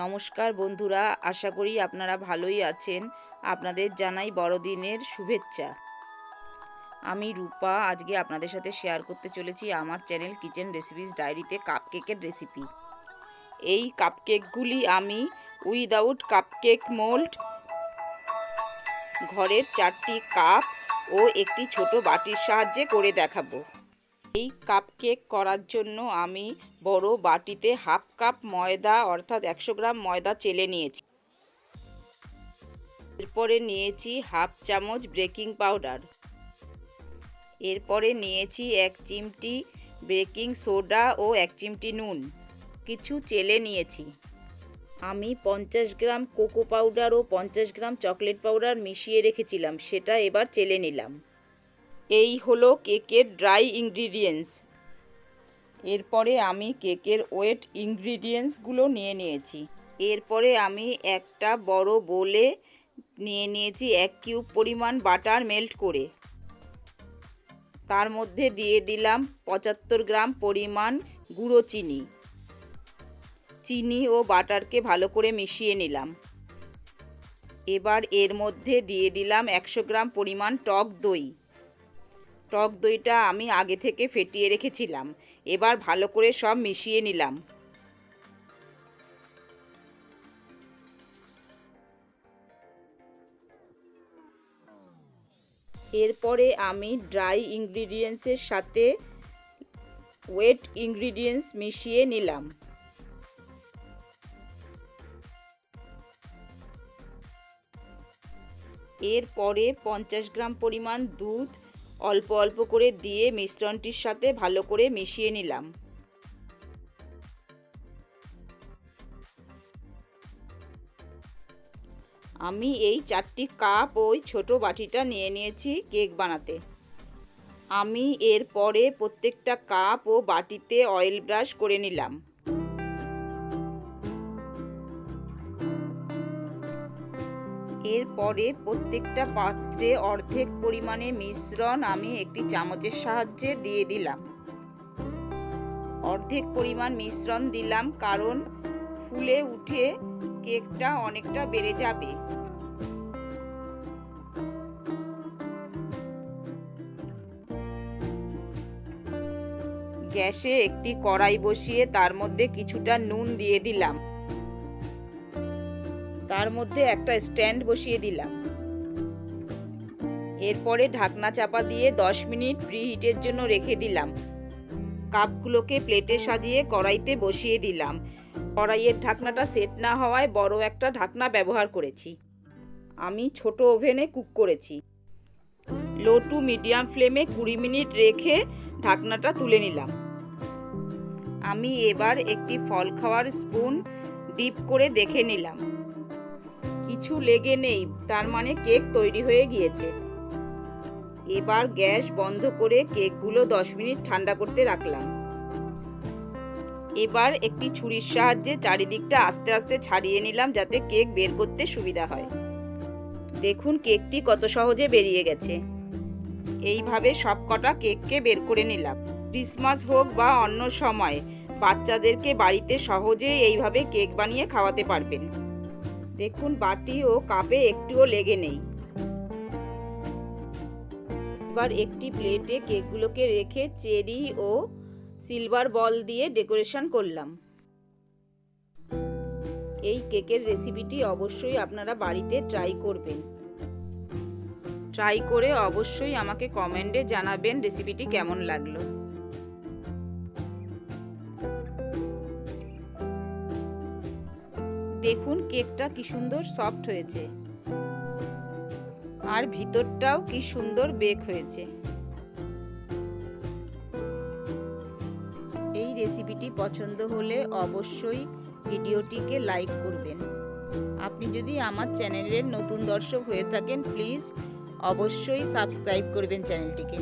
নমস্কার বন্ধুরা, আশা করি আপনারা ভালোই আছেন। আপনাদের জানাই বড়দিনের শুভেচ্ছা। আমি রূপা আজকে আপনাদের সাথে শেয়ার করতে চলেছি আমার চ্যানেল কিচেন রেসিপিস ডায়েরিতে কাপকেকের রেসিপি। এই কাপকেকগুলি আমি উইদাউট কাপকেক মোল্ড, ঘরের 4টি কাপ ও একটি ছোট বাটির সাহায্যে করে দেখাবো। এই কাপকেক করার জন্য আমি বড় বাটিতে হাফ কাপ ময়দা অর্থাৎ 100 গ্রাম ময়দা চেলে নিয়েছি। এরপরে নিয়েছি হাফ চামচ বেকিং পাউডার। এরপরে নিয়েছি 1 চিমটি বেকিং সোডা ও 1 চিমটি নুন। কিছু চেলে নিয়েছি। আমি 50 গ্রাম কোকো পাউডার ও 50 গ্রাম চকলেট পাউডার মিশিয়ে রেখেছিলাম, সেটা এবার চেলে নিলাম। এই হলো কেকের ড্রাই ইনগ্রিডিয়েন্টস। এরপরে আমি কেকের ওয়েট ইনগ্রিডিয়েন্টসগুলো নিয়েছি। এরপরে আমি একটা বড় বোলে নিয়েছি 1 কিউব পরিমাণ বাটার মেল্ট করে। তার মধ্যে দিয়ে দিলাম 75 গ্রাম পরিমাণ গুঁড়ো চিনি। চিনি ও বাটারকে ভালো করে মিশিয়ে নিলাম। এবার এর মধ্যে দিয়ে দিলাম 100 গ্রাম পরিমাণ টক দই। টক দইটা আমি আগে থেকে ফেটিয়ে রেখেছিলাম। এবার ভালো করে সব মিশিয়ে নিলাম। এরপরে আমি ড্রাই ইনগ্রিডিয়েন্টসের সাথে ওয়েট ইনগ্রিডিয়েন্টস মিশিয়ে নিলাম। এরপরে 50 গ্রাম পরিমাণ দুধ অল্প অল্প করে দিয়ে মিশ্রণটির সাথে ভালো করে মিশিয়ে নিলাম। আমি এই 4টি কাপ ওই ছোট বাটিটা নিয়ে নিয়েছি কেক বানাতে। আমি এরপরে প্রত্যেকটা কাপ ও বাটিতে অয়েল ব্রাশ করে নিলাম। এরপরে প্রত্যেকটা পাত্রে অর্ধেক পরিমাণে মিশ্রণ আমি একটি চামচের সাহায্যে দিয়ে দিলাম। অর্ধেক পরিমাণ মিশ্রণ দিলাম কারণ ফুলে উঠে কেকটা অনেকটা বেড়ে যাবে। গ্যাসে একটি কড়াই বসিয়ে তার মধ্যে কিছুটা নুন দিয়ে দিলাম। তার মধ্যে একটা স্ট্যান্ড বসিয়ে দিলাম। এরপরে ঢাকনা চাপা দিয়ে 10 মিনিট প্রিহিটের জন্য রেখে দিলাম। কাপগুলোকে প্লেটে সাজিয়ে কড়াইতে বসিয়ে দিলাম। কড়াইয়ের ঢাকনাটা সেট না হওয়ায় বড় একটা ঢাকনা ব্যবহার করেছি। আমি ছোট ওভেনে কুক করেছি। লো টু মিডিয়াম ফ্লেমে 20 মিনিট রেখে ঢাকনাটা তুলে নিলাম। আমি এবার একটি ফল খাওয়ার স্পুন ডিপ করে দেখে নিলাম। কিছু লেগে নেই, তার মানে কেক তৈরি হয়ে গিয়েছে। এবার গ্যাস বন্ধ করে কেকগুলো 10 মিনিট ঠান্ডা করতে রাখলাম। এবার একটি ছুরির সাহায্যে চারিদিকটা আস্তে আস্তে ছাড়িয়ে নিলাম যাতে কেক বের করতে সুবিধা হয়। দেখুন কেকটি কত সহজে বেরিয়ে গেছে। এইভাবে সবকটা কেককে বের করে নিলাম। ক্রিসমাস হোক বা অন্য সময় বাচ্চাদেরকে বাড়িতে সহজে এইভাবে কেক বানিয়ে খাওয়াতে পারবেন। দেখুন বাটি ও কাপে একটুও লেগে নেই। এবার একটি প্লেটে কেকগুলোকে রেখে চেরি ও সিলভার বল দিয়ে ডেকোরেশন করলাম। এই কেকের রেসিপিটি অবশ্যই আপনারা বাড়িতে ট্রাই করবেন। ট্রাই করে অবশ্যই আমাকে কমেন্টে জানাবেন রেসিপিটি কেমন লাগলো। দেখুন কেকটা কি সুন্দর সফট হয়েছে আর ভিতরটাও কি সুন্দর বেক হয়েছে। এই রেসিপিটি পছন্দ হলে অবশ্যই ভিডিওটিকে লাইক করবেন। আপনি যদি আমার চ্যানেলের নতুন দর্শক হয়ে থাকেন প্লিজ অবশ্যই সাবস্ক্রাইব করবেন চ্যানেলটিকে।